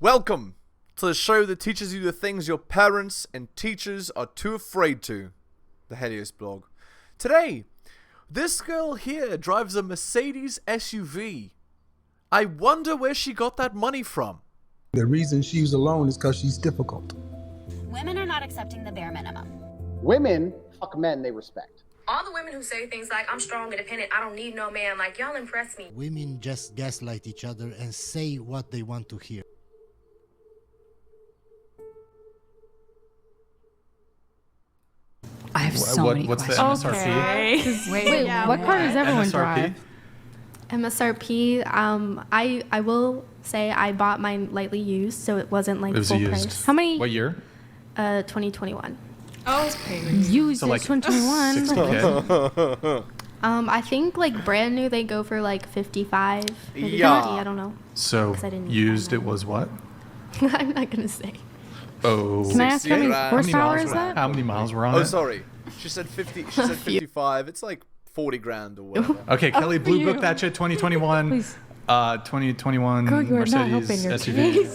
Welcome to the show that teaches you the things your parents and teachers are too afraid to. The Helios blog. Today, this girl here drives a Mercedes SUV. I wonder where she got that money from. The reason she's alone is because she's difficult. Women are not accepting the bare minimum. Women fuck men they respect. All the women who say things like, I'm strong, independent, I don't need no man, like, y'all impress me. Women just gaslight each other and say what they want to hear. I have so many what's questions. the MSRP? Wait, what car does everyone drive? MSRP, I will say I bought mine lightly used, so it wasn't like full price. How many? What year? 2021. Oh, used So like 2021. 60K? I think like brand new they go for like 55, maybe 50, Yeah. I don't know. So 'Cause I didn't used buy it was what? I'm not gonna say. Oh. Can I ask how many 60 horsepower miles is that? How many miles were on Oh, it? sorry. She said 50. She said 55. It's like 40 grand or whatever. Okay, Kelly, for Blue you. Book that shit 2021. Please. 2021 Girl, you are not Mercedes helping SUV. your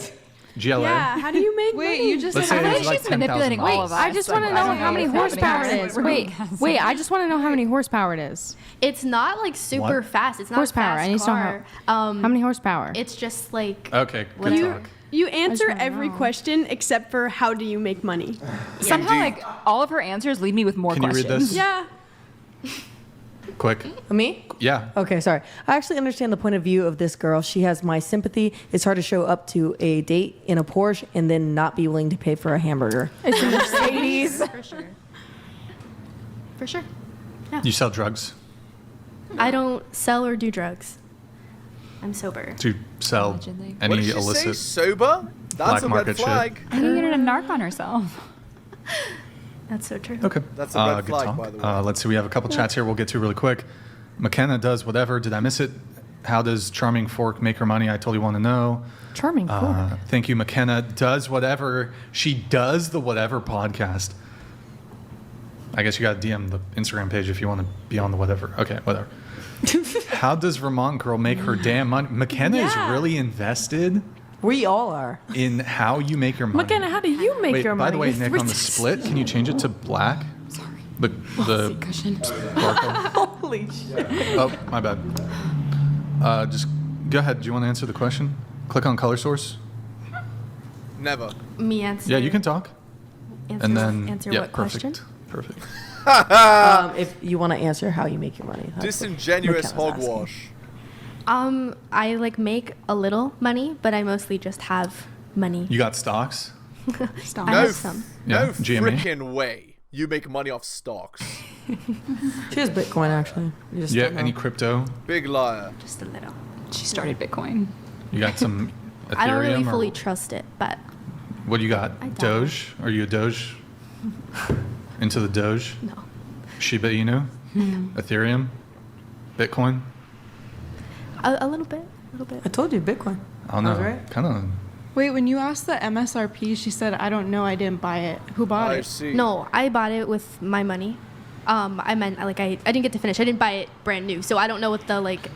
GLA. Yeah, how do you make money? you just Let's say it's like 10,000 Wait, miles. I just want to know how many horsepower it is. Wait, I just want to know how many horsepower it is. It's not like super What? fast. It's not Horsepower, a fast I need to know car. how many horsepower? It's just like Okay, good Whatever. talk. You answer wanna every know. question except for how do you make money? Somehow, like, all of her answers lead me with more Can you questions. read this? Yeah. Quick. Me? Yeah. Okay, sorry. I actually understand the point of view of this girl. She has my sympathy. It's hard to show up to a date in a Porsche and then not be willing to pay for a hamburger. It's a Mercedes. for sure. For sure. You sell drugs? I don't sell or do drugs. I'm sober. Do you sell Allegedly. What any did she say? illicit? Sober? That's black a red market shit? flag. I think you're gonna narc on herself. That's so true. Okay. That's a red good flag, talk. by the way. Let's see. We have a couple chats here we'll get to really quick. McKenna does whatever. Did I miss it? How does Charming Fork make her money? I totally want to know. Charming fork. Thank you, McKenna. Does whatever. She does the Whatever podcast. I guess you got to DM the Instagram page if you want to be on the whatever. Okay, whatever. How does Vermont girl make her damn money? McKenna is really invested We all are. in how you make your money. McKenna, how do you make Wait, your money? by the way, Nick, on the split, can you change it to black? Sorry. The Cushion. barcode. Holy shit. Oh, my bad. Just go ahead. Do you want to answer the question? Click on color source. Never. Me answer. Yeah, you can talk. Answer, And then answer yeah, what perfect. question? Perfect. If you want to answer how you make your money. that's what Disingenuous McKenna's asking. hogwash. I like make a little money, but I mostly just have money. You got stocks? I have some. No Yeah, GME. freaking way. You make money off stocks. She has Bitcoin, actually. You just Yeah, don't know. any crypto? Big liar. Just a little. She started Bitcoin. You got some Ethereum? I don't really or fully trust it, but what do you got? I doubt Doge? Are you a Doge? Into the Doge? no. Shiba Inu? Ethereum? Bitcoin? A little bit. A little I bit. told you, Bitcoin. I don't I know. was right. Kind of. Wait, when you asked the MSRP, she said, I don't know, I didn't buy it. Who bought I it? see. No, I bought it with my money. I meant like I didn't get to finish. I didn't buy it brand new, so I don't know what the like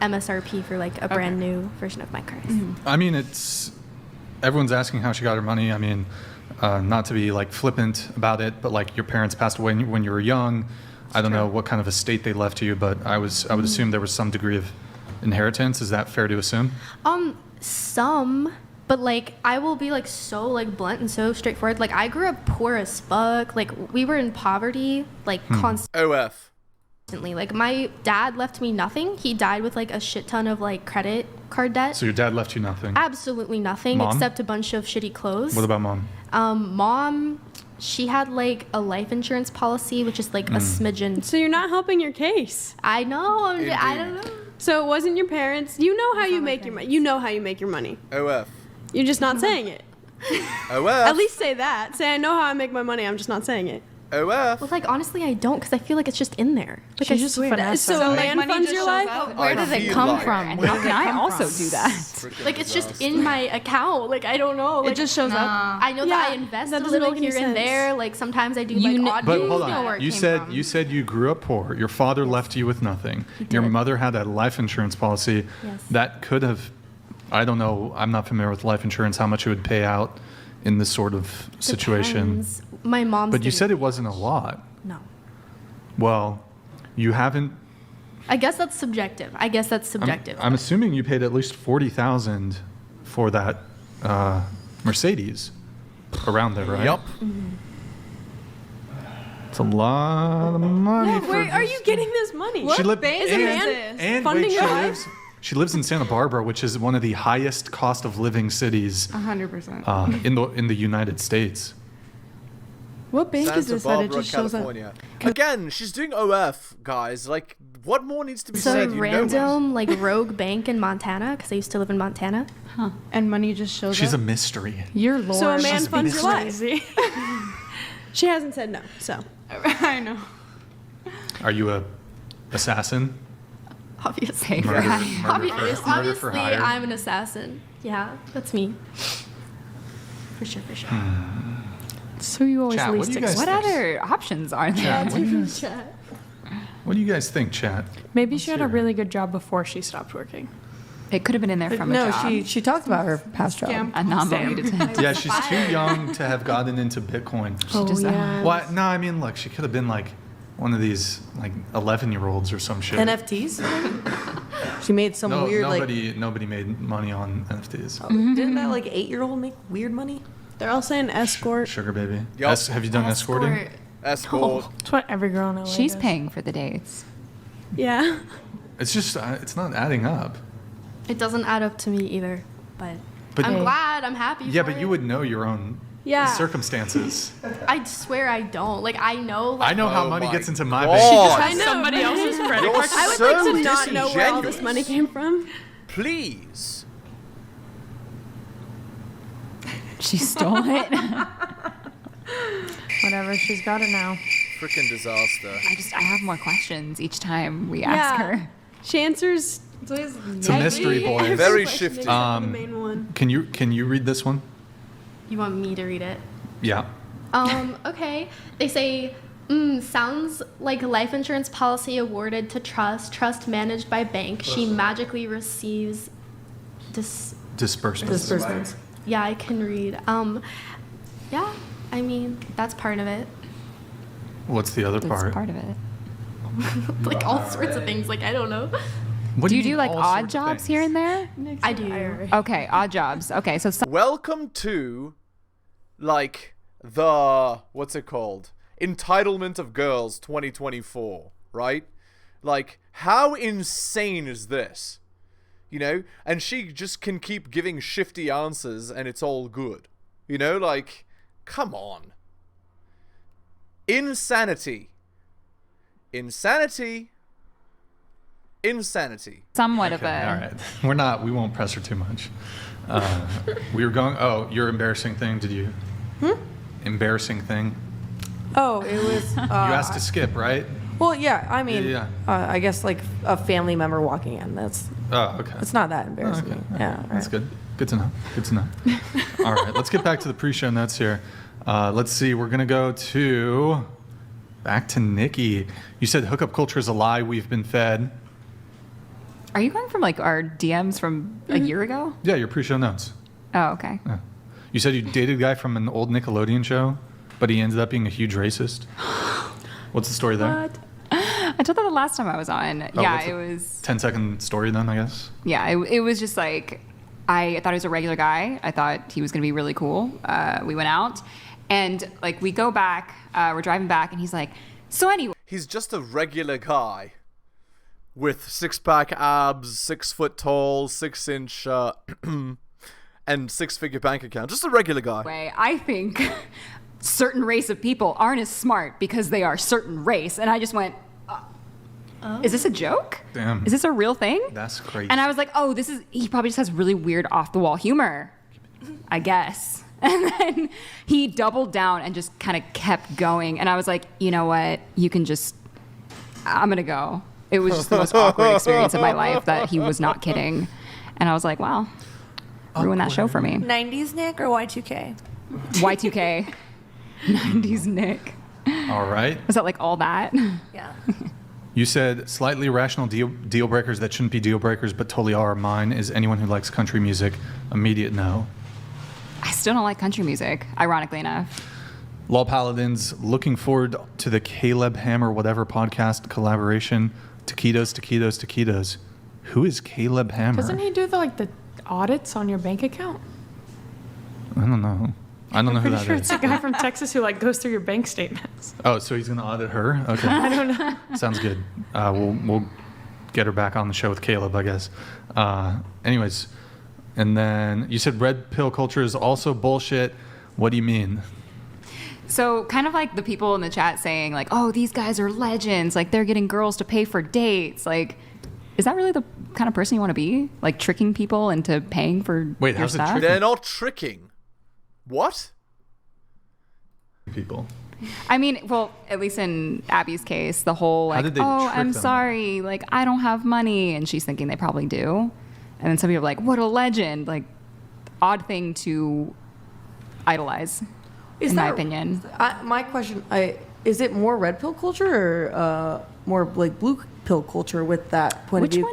MSRP for like a brand new version of my car is. I mean, it's everyone's asking how she got her money. I mean, not to be like flippant about it, but like your parents passed away when you were young. I don't know what kind of estate they left to you, but I would assume there was some degree of inheritance. Is that fair to assume? Some, but like I will be like so like blunt and so straightforward. Like I grew up poor as fuck. Like we were in poverty like OF. constantly. Like my dad left me nothing. He died with like a shit ton of like credit card debt. So your dad left you nothing. Absolutely nothing Mom? except a bunch of shitty clothes. What about mom? Mom, she had like a life insurance policy, which is like a smidgen. So you're not helping your case. I know. I don't know. So it wasn't your parents. You know how you make your money. You know how you make your money. OF. You're just not saying it. OF. At least say that. Say, I know how I make my money. I'm just not saying it. OF. Well, like honestly, I don't, because I feel like it's just in there. Like She's I just swear. finesse. So land funds your life? Where does it come from? And how can I also do that? Like it's just in my account. Like I don't know. Like, It just shows up. I know that I Yeah, invest that a doesn't little make any here and sense. there. Like sometimes I do like odd But things. hold You know where on. it You came said from. you said you grew up poor. Your father left you with nothing. Your did. mother had a life insurance policy Yes. that could have I don't know. I'm not familiar with life insurance, how much it would pay out in this sort of situation. Depends. My mom's. But you didn't- said it wasn't a lot. No. Well, you haven't. I guess that's subjective. I'm assuming you paid at least $40,000 for that Mercedes, around there, right? Yup. It's a lot of money. for Where are you getting this money? She lived Is a man and funding wait, your life? she lives in Santa Barbara, which is one of the highest cost of living cities 100%. in the United States. What bank is Santa this that it Barbara, just shows up? California. Again, she's doing OF, guys. Like, what more needs to be So said? You know random like rogue bank in Montana because I used to live in Montana. Huh. And money just shows She's a up. mystery. Your lord. So a man She's funds your life. crazy. She hasn't said no, so. I know. Are you a assassin? Obviously. Murder for Obviously, hire? I'm an assassin. Yeah, that's me. For sure. So you always Chat, what least do you guys What think? other options are there? Chat, what do you guys think, chat? Maybe she had a really good job before she stopped working. It could have been in there from a No, job. she talked about her past job. Scam. A non-believed. Yeah, she's too young to have gotten into Bitcoin. Oh, yeah. What? No, I mean, look, she could have been like one of these like 11-year-olds or some shit. NFTs? She made some weird nobody made money on NFTs. Didn't that like 8-year-old make weird money? They're all saying escort. Sugar baby. Yup. Have you done escorting? Escort. That's what every girl in LA She's does. paying for the dates. Yeah. It's just it's not adding up. It doesn't add up to me either, but But I'm glad. I'm happy. yeah, for but it. you would know your own Yeah. circumstances. I swear I don't. Like I know. Like, I know how Oh money my gets into my God. bank. I know. Somebody else's credit You're card. I would so like to not know where all this disingenuous. money came from. Please. She stole it. Whatever, she's got it now. Freaking disaster. I have more questions each time we ask her. She answers. It's a mystery, boys. Very shifty. The main one. Can you read this one? You want me to read it? Yeah. Okay. They say, sounds like life insurance policy awarded to trust managed by bank. She magically receives Disbursements. Yeah, I can read. Yeah, I mean, that's part of it. What's the other That's part? part of it. Like all sorts of things. Like, I don't know. What Do you mean do like all odd sorts of jobs things? here and there? I do. Okay, odd jobs. Okay, so Welcome to, like, the, what's it called? Entitlement of Girls 2024, right? Like, how insane is this? You know? And she just can keep giving shifty answers and it's all good. You know? Like, come on. Insanity. Insanity. Insanity. somewhat Okay, of a. all right. We won't press her too much. We were going, your embarrassing thing, did you? Embarrassing thing? Oh, it was. You asked to skip, right? Well, yeah. I mean, Yeah. I guess like a family member walking in. That's. Oh, okay. It's not that embarrassing. Okay. Yeah. That's right. good. Good to know. Good to know. All right, let's get back to the pre-show notes here. Let's see. We're gonna go back to Nikki. You said hookup culture is a lie we've been fed. Are you going from like our DMs from a year ago? Yeah, your pre-show notes. Oh, okay. Yeah. You said you dated a guy from an old Nickelodeon show, but he ended up being a huge racist. What's the story there? I told that the last time I was on. Oh, Yeah, what's it was. 10-second story then, I guess. Yeah, it was just like, I thought he was a regular guy. I thought he was going to be really cool. We went out, and like we go back, we're driving back, and he's like, so anyway. He's just a regular guy with 6-pack abs, 6 foot tall, 6-inch, and 6-figure bank account. Just a regular guy. I think certain race of people aren't as smart because they are certain race. And I just went, is this a joke? Damn. Is this a real thing? That's crazy. And I was like, oh, he probably just has really weird off the wall humor, I guess. And then he doubled down and just kind of kept going. And I was like, you know what? I'm going to go. It was just the most awkward experience of my life that he was not kidding. And I was like, wow, ruined that show for me. 90s Nick or Y2K? Y2K. 90s Nick. All right. Was that like all that? Yeah. You said slightly irrational deal breakers that shouldn't be deal breakers, but totally are. Mine is anyone who likes country music. Immediate no. I still don't like country music, ironically enough. Law Paladins, looking forward to the Caleb Hammer whatever podcast collaboration. Taquitos. Who is Caleb Hammer? Doesn't he do the audits on your bank account? I don't know. I don't know who that Pretty sure is. it's a guy from Texas who goes through your bank statements. Oh, so he's going to audit her? Okay. I don't know. Sounds good. We'll get her back on the show with Caleb, I guess. Anyways, and then you said red pill culture is also bullshit. What do you mean? So kind of like the people in the chat saying like, oh, these guys are legends. Like they're getting girls to pay for dates. Like, is that really the kind of person you want to be? Like tricking people into paying for Wait, your how's it stuff? tricking? They're not tricking. What? People. I mean, well, at least in Abby's case, the whole How like, did they oh, trick I'm them? sorry, like I don't have money, and she's thinking they probably do, and then some people are like, what a legend, like odd thing to idolize, in my opinion. My question, is it more red pill culture or more like blue pill culture with that point of view?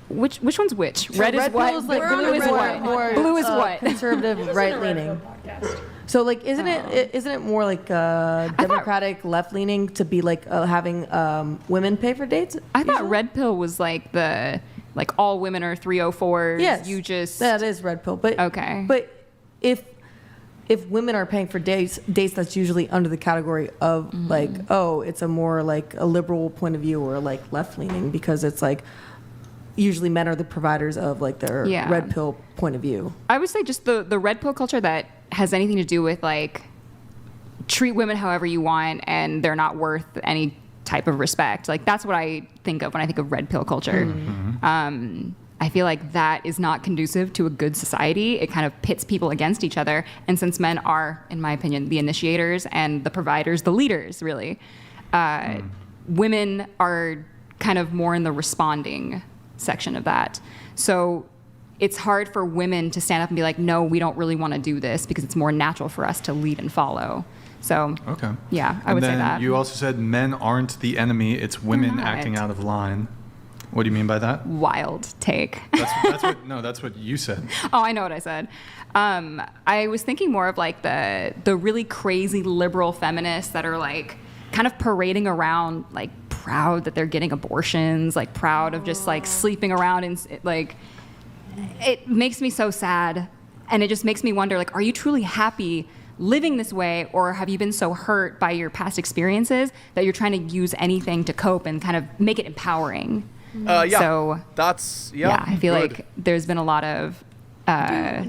Which one's which? So Red is what? pill is like Blue is what? Blue is what? Conservative, right leaning. So like, isn't it more like Democratic left leaning to be like having women pay for dates? I thought red pill was like the all women are 304s. Yes, you just that is red pill. But okay. But if women are paying for dates that's usually under the category of like, oh, it's a more like a liberal point of view or like left leaning because it's like usually men are the providers of like their red pill point of view. I would say just the red pill culture that has anything to do with like treat women however you want and they're not worth any type of respect. Like that's what I think of when I think of red pill culture. I feel like that is not conducive to a good society. It kind of pits people against each other. And since men are, in my opinion, the initiators and the providers, the leaders, really, women are kind of more in the responding section of that. So it's hard for women to stand up and be like, no, we don't really want to do this because it's more natural for us to lead and follow. So, okay. Yeah, I would say that. You also said men aren't the enemy, it's women acting out of line. What do you mean by that? Wild take. That's what you said. Oh, I know what I said. I was thinking more of like the really crazy liberal feminists that are like kind of parading around like proud that they're getting abortions, like proud of just like sleeping around and like it makes me so sad. And it just makes me wonder, like, are you truly happy living this way, or have you been so hurt by your past experiences that you're trying to use anything to cope and kind of make it empowering? So that's I feel like there's been a lot of.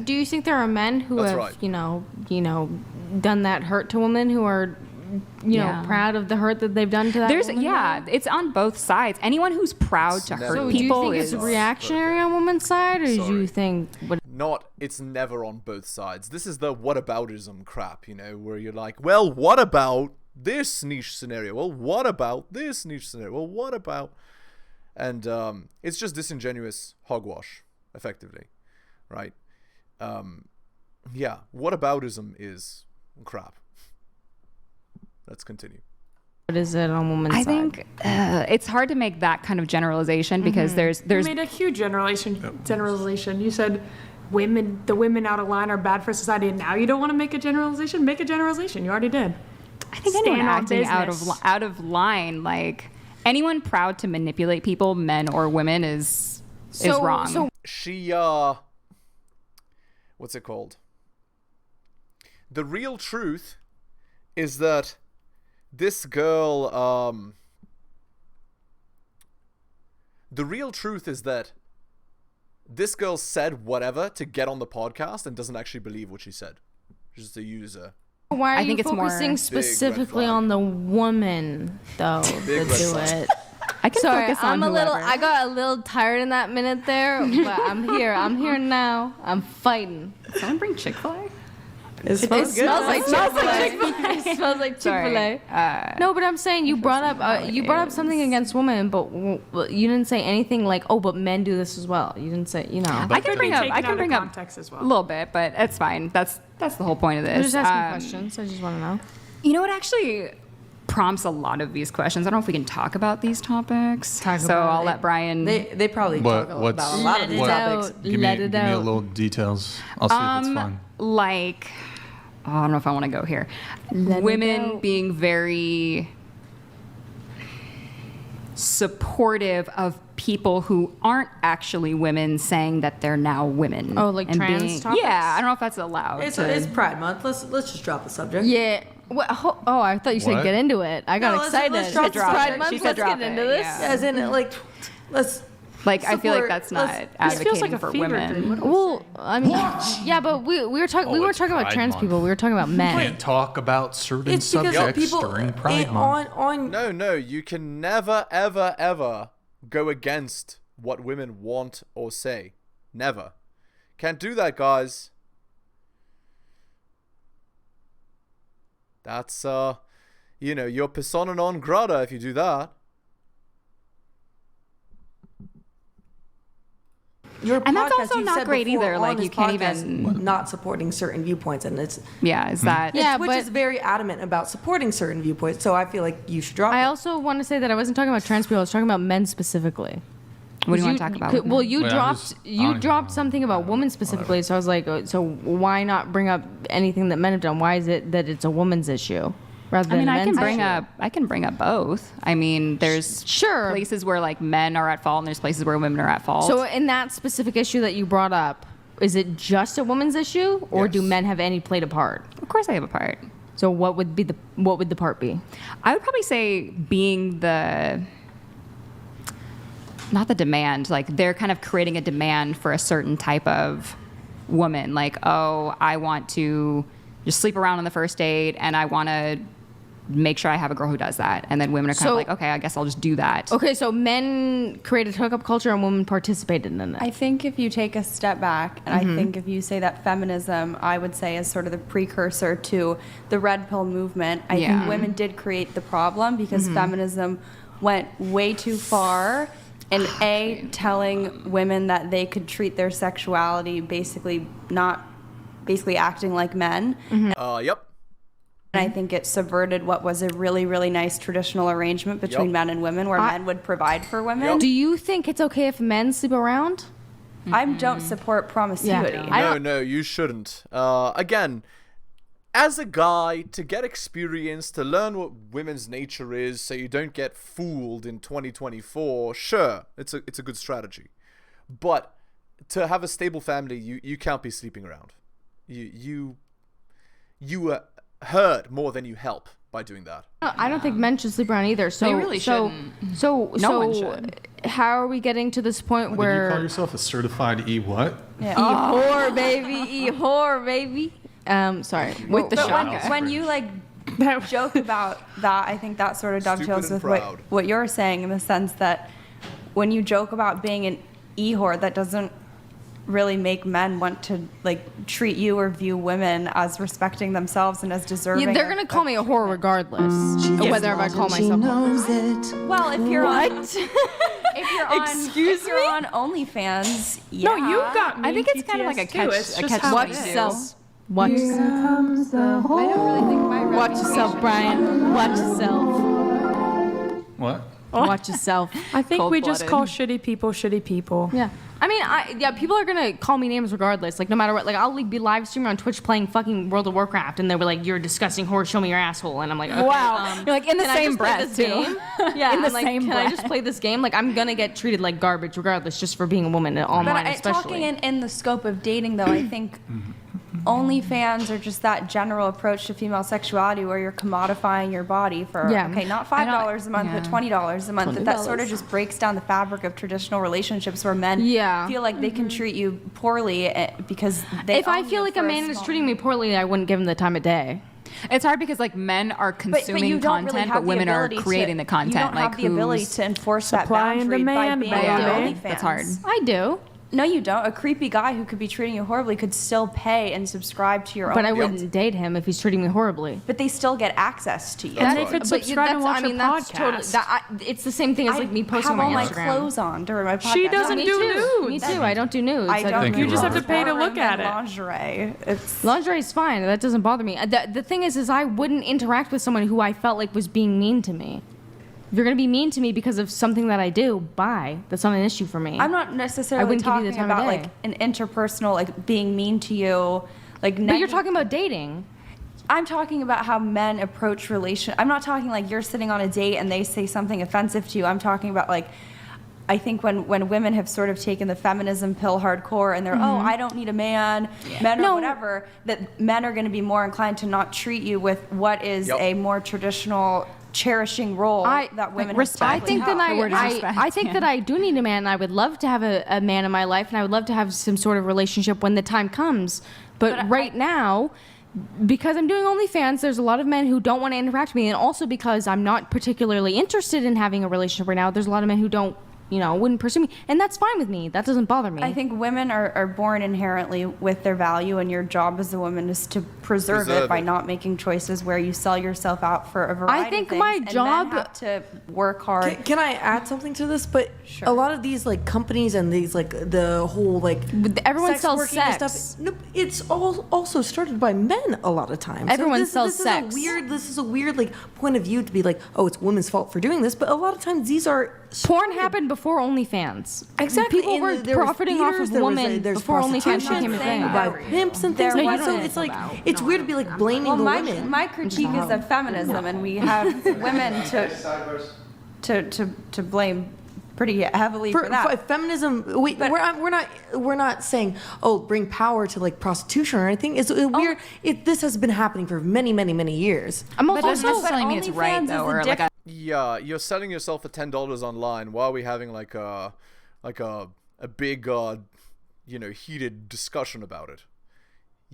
Do you think there are men who have done that hurt to women who are proud of the hurt that they've done to that woman? It's on both sides. Anyone who's proud to hurt people do you think it's reactionary on women's side, or do you think it's never on both sides. This is the whataboutism crap, where you're like, well, what about this niche scenario? Well, what about this niche scenario? Well, what about? And it's just disingenuous hogwash, effectively, right? Whataboutism is crap. Let's continue. What is it on women's side? I think it's hard to make that kind of generalization because there's You made a huge generalization. You said the women out of line are bad for society, and now you don't want to make a generalization? Make a generalization. You already did. I think anyone acting out of line, like anyone proud to manipulate people, men or women, is wrong. So she what's it called? The real truth is that this girl said whatever to get on the podcast and doesn't actually believe what she said. She's just a user. Why are you focusing specifically on the woman, though, to do it? I can focus on I got a little tired in that minute there, but I'm here. I'm here now. I'm fighting. Someone bring Chick-fil-A? It smells like Chick-fil-A. It smells like Chick-fil-A. No, but I'm saying you brought up something against women, but you didn't say anything like, oh, but men do this as well. You didn't say, I can bring up context as well. a little bit, but it's fine. That's the whole point of this. I'm just asking questions. I just want to know. You know what actually prompts a lot of these questions. I don't know if we can talk about these topics. I'll let Brian. They probably talk about a lot of these topics. Give me a little details. I'll see if it's fun. Like, I don't know if I want to go here. Women being very supportive of people who aren't actually women saying that they're now women. Oh, like trans topics? Yeah, I don't know if that's allowed. It's Pride Month. Let's just drop the subject. Yeah. I thought you said get into it. I got excited. Let's drop Pride Month. Let's get into this. Yeah. As in, like, let's. Like, I feel like that's not advocating for women. Well, I mean, yeah, but we were talking. We weren't talking about trans people. We were talking about men. You can't talk about certain subjects during Pride Month. No, you can never, ever, ever go against what women want or say. Never. Can't do that, guys. That's, you're persona non grata if you do that. And that's also not great either. Like, you can't even not supporting certain viewpoints, and it's is that Twitch is very adamant about supporting certain viewpoints. So I feel like you should drop. I also want to say that I wasn't talking about trans people. I was talking about men specifically. What do you want to talk about? Well, you dropped something about women specifically, so I was like, so why not bring up anything that men have done? Why is it that it's a woman's issue rather than I men's can bring up both. I mean, there's places where like men are at fault, and there's places where women are at fault. So in that specific issue that you brought up, is it just a woman's issue, or do men have any played a part? Of course, they have a part. So what would the part be? I would probably say being not the demand, like they're kind of creating a demand for a certain type of woman. Like, oh, I want to just sleep around on the first date, and I want to make sure I have a girl who does that. And then women are kind of like, okay, I guess I'll just do that. Okay, so men created hookup culture and women participated in it. I think if you take a step back, and I think if you say that feminism, I would say, is sort of the precursor to the red pill movement. I think women did create the problem because feminism went way too far. And telling women that they could treat their sexuality basically acting like men. Yep. And I think it subverted what was a really, really nice traditional arrangement between men and women, where men would provide for women. Do you think it's okay if men sleep around? I don't support promiscuity. No, you shouldn't. Again, as a guy, to get experience, to learn what women's nature is so you don't get fooled in 2024, sure, it's a good strategy. But to have a stable family, you can't be sleeping around. You hurt more than you help by doing that. I don't think men should sleep around either. So they really shouldn't. No one should. How are we getting to this point where... Did you call yourself a certified E-what? Yeah. E-whore, baby. E-whore, baby. Sorry. With the shot. When you joke about that, I think that sort of dovetails with what you're saying, in the sense that when you joke about being an e-whore, that doesn't really make men want to treat you or view women as respecting themselves and as deserving. Yeah, they're gonna call me a whore regardless of whether I call myself a whore. Well, if you're if you're on OnlyFans, No, you got me. I think it's kind of like a catch. Watch yourself. Watch yourself. I don't really think watch yourself, Brian. Watch yourself. What? Watch yourself. I think we just call shitty people. Yeah. I mean, people are gonna call me names regardless. Like, no matter what. Like, I'll be live streaming on Twitch playing fucking World of Warcraft, and they were like, "You're a disgusting whore. Show me your asshole." And I'm like, okay, "Wow." You're like in the same breath too. Yeah. In the same breath. Can I just play this game? Like, I'm gonna get treated like garbage regardless, just for being a woman online, especially. Talking in the scope of dating, though, I think OnlyFans or just that general approach to female sexuality, where you're commodifying your body for not $5 a month, but $20 a month. That sort of just breaks down the fabric of traditional relationships, where men feel like they can treat you poorly because they. If I feel like a man is treating me poorly, I wouldn't give him the time of day. It's hard because men are consuming content, but women are creating the content. You don't have the ability to enforce that Supply and boundary by demand, being baby. on OnlyFans. That's hard. I do. No, you don't. A creepy guy who could be treating you horribly could still pay and subscribe to your own. But I wouldn't date him if he's treating me horribly. But they still get access to you. And they could subscribe and watch your podcast. It's the same thing as like me posting on my Instagram. I have all my clothes on during my podcast. She doesn't Me do too. nudes. Me too. I don't do nudes. I don't. You just have to pay to look at it. Lingerie. Lingerie is fine. That doesn't bother me. The thing is I wouldn't interact with someone who I felt like was being mean to me. If you're gonna be mean to me because of something that I do, bye. That's not an issue for me. I'm not necessarily talking about like an interpersonal, like being mean to you, like. But you're talking about dating. I'm talking about how men approach I'm not talking like you're sitting on a date and they say something offensive to you. I'm talking about like, I think when women have sort of taken the feminism pill hardcore and they're, oh, I don't need a man, men or whatever, that men are going to be more inclined to not treat you with what is a more traditional cherishing role that women I think that I do need a man. I would love to have a man in my life, and I would love to have some sort of relationship when the time comes. But right now, because I'm doing OnlyFans, there's a lot of men who don't want to interact with me, and also because I'm not particularly interested in having a relationship right now, there's a lot of men who don't, wouldn't pursue me, and that's fine with me. That doesn't bother me. I think women are born inherently with their value, and your job as a woman is to preserve it by not making choices where you sell yourself out for a variety I think of things. my and job men have to work hard. Can I add something to this? But a lot of these like companies and these like the whole like everyone sells working and sex. stuff. No, it's all also started by men a lot of times. Everyone sells sex. This is a weird like point of view to be like, oh, it's women's fault for doing this. But a lot of times these are porn happened before OnlyFans. Exactly. People were profiting off of women before OnlyFans became a thing. By pimps and things like that. So it's like it's weird to be like blaming the women. My critique is of feminism, and we have women to blame pretty heavily for that. Feminism. We're not saying bring power to like prostitution or anything. It's weird. This has been happening for many years. But it doesn't necessarily mean it's right though, or like Yeah, you're selling yourself for $10 online. Why are we having like a big heated discussion about it?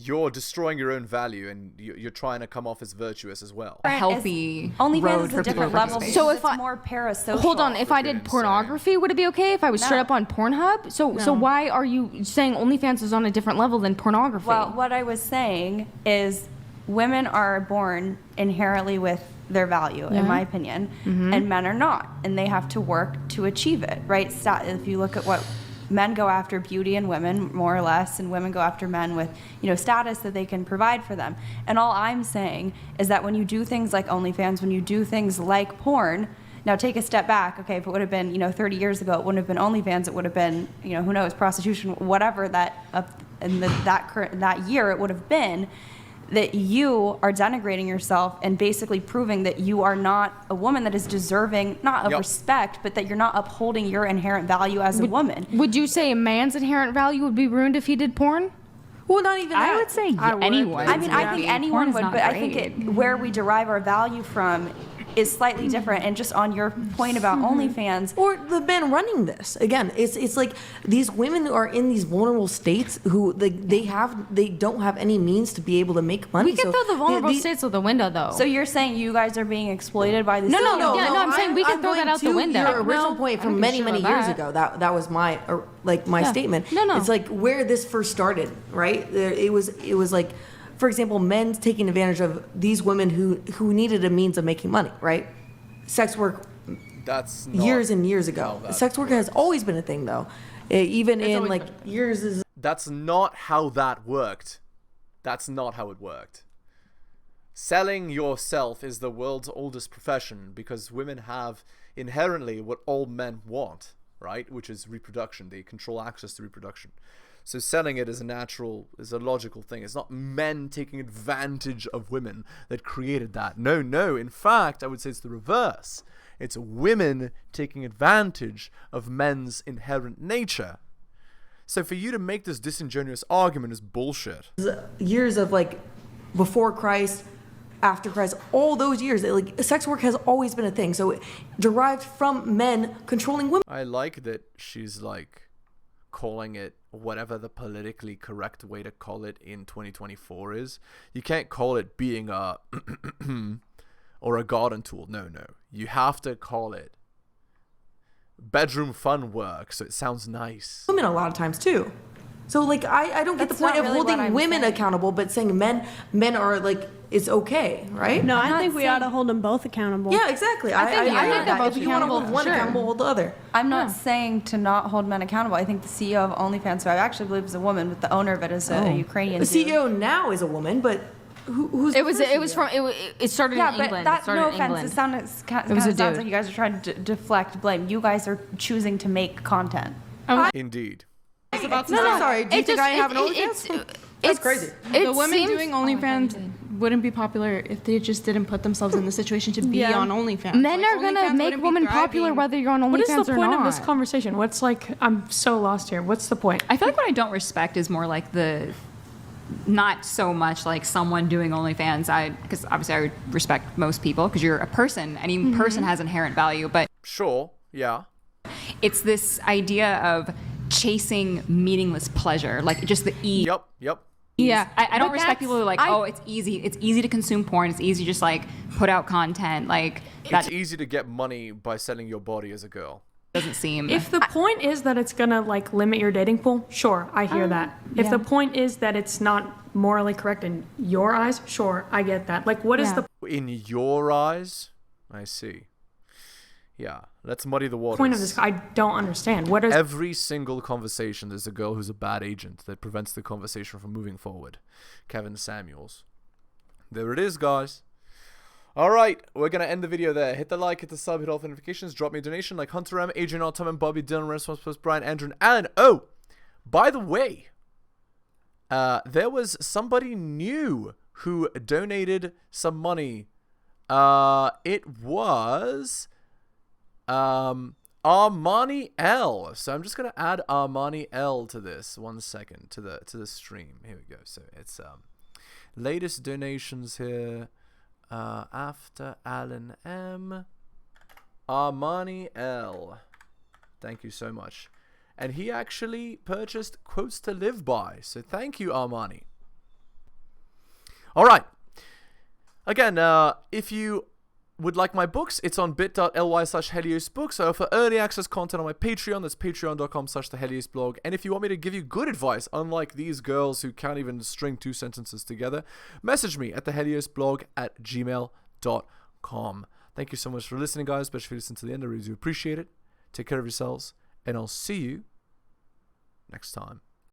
You're destroying your own value, and you're trying to come off as virtuous as well. A healthy OnlyFans is a different level. So if it's more parasocial. Hold on, if I did pornography, would it be okay if I was straight up on Pornhub? So why are you saying OnlyFans is on a different level than pornography? Well, what I was saying is women are born inherently with their value, in my opinion, and men are not, and they have to work to achieve it, right? If you look at what men go after, beauty in women, more or less, and women go after men with, status that they can provide for them. And all I'm saying is that when you do things like OnlyFans, when you do things like porn, now take a step back, okay, if it would have been, 30 years ago, it wouldn't have been OnlyFans, it would have been, who knows, prostitution, whatever that year it would have been, that you are denigrating yourself and basically proving that you are not a woman that is deserving, not of respect, but that you're not upholding your inherent value as a woman. Would you say a man's inherent value would be ruined if he did porn? Well, not even that. I would say anyone. I mean, I think anyone would, but I think where we derive our value from is slightly different. And just on your point about OnlyFans, or the men running this again, it's like these women who are in these vulnerable states who they don't have any means to be able to make money. We can throw the vulnerable states out the window, though. So you're saying you guys are being exploited by the No, I'm saying we can throw that out the window. Your original point from many years ago. That was my statement. No. It's like where this first started, right? It was like, for example, men taking advantage of these women who needed a means of making money, right? Sex work. That's not years and years ago. Sex work has always been a thing, though. Even in like years is. That's not how that worked. That's not how it worked. Selling yourself is the world's oldest profession because women have inherently what all men want, right? Which is reproduction. They control access to reproduction. So selling it is a logical thing. It's not men taking advantage of women that created that. No. In fact, I would say it's the reverse. It's women taking advantage of men's inherent nature. So for you to make this disingenuous argument is bullshit. Years of like before Christ, after Christ, all those years, like sex work has always been a thing. So it derived from men controlling women. I like that she's like calling it whatever the politically correct way to call it in 2024 is. You can't call it being a or a garden tool. No. You have to call it bedroom fun work, so it sounds nice. Women a lot of times too. So like I don't get That's the point not of really what holding I'm women saying. accountable, but saying men are like it's okay, right? No, I not think we saying- ought to hold them both accountable. Yeah, exactly. I think get they're that. both If you want to hold accountable, one sure. accountable, hold the other. I'm not saying to not hold men accountable. I think the CEO of OnlyFans, who I actually believe is a woman, but the owner of it is a Ukrainian The dude. CEO now is a woman, but who's It started Yeah, in but England. that, It started no in offense, England. it sounds kind It was a of sounds dude. like you guys are trying to deflect blame. You guys are choosing to make content. Indeed. about to No, say. sorry. Do you think I have an OnlyFans? That's crazy. The women doing OnlyFans wouldn't be popular if they just didn't put themselves in the situation to be on OnlyFans. Men are gonna make women popular whether you're on OnlyFans or not. What is the point of this conversation? What's like? I'm so lost here. What's the point? I feel like what I don't respect is more like the, not so much like someone doing OnlyFans. Because obviously I would respect most people because you're a person. Any person has inherent value, but Sure, yeah. it's this idea of chasing meaningless pleasure, like just the ease. Yep. Yeah, I don't but respect people who are like, I- oh, it's easy to consume porn. It's easy to just like put out content. Like that It's easy to get money by selling your body as a girl. doesn't seem. If the point is that it's gonna like limit your dating pool, sure, I hear that. If the point is that it's not morally correct in your eyes, sure, I get that. Like, what is the In your eyes? I see. Yeah, let's muddy the waters. point of this? I don't understand. What is Every single conversation, there's a girl who's a bad agent that prevents the conversation from moving forward. Kevin Samuels. There it is, guys. All right, we're going to end the video there. Hit the like, hit the sub, hit all the notifications, drop me a donation like Hunter M, Adrian R, Tom and Bobby, Dylan, Response Plus, Brian, Andrew, and Alan. Oh, by the way, there was somebody new who donated some money. It was Armani L. So I'm just gonna add Armani L to this. 1 second to the stream. Here we go. So it's latest donations here. After Alan M, Armani L. Thank you so much. And he actually purchased quotes to live by. So thank you, Armani. All right. Again, if you would like my books, it's on bit.ly/heliosbooks. I offer early access content on my Patreon. That's patreon.com/theheliosblog. And if you want me to give you good advice, unlike these girls who can't even string 2 sentences together, message me at theheliosblog@gmail.com. Thank you so much for listening, guys. Especially if you listen to the end. I really do appreciate it. Take care of yourselves, and I'll see you next time.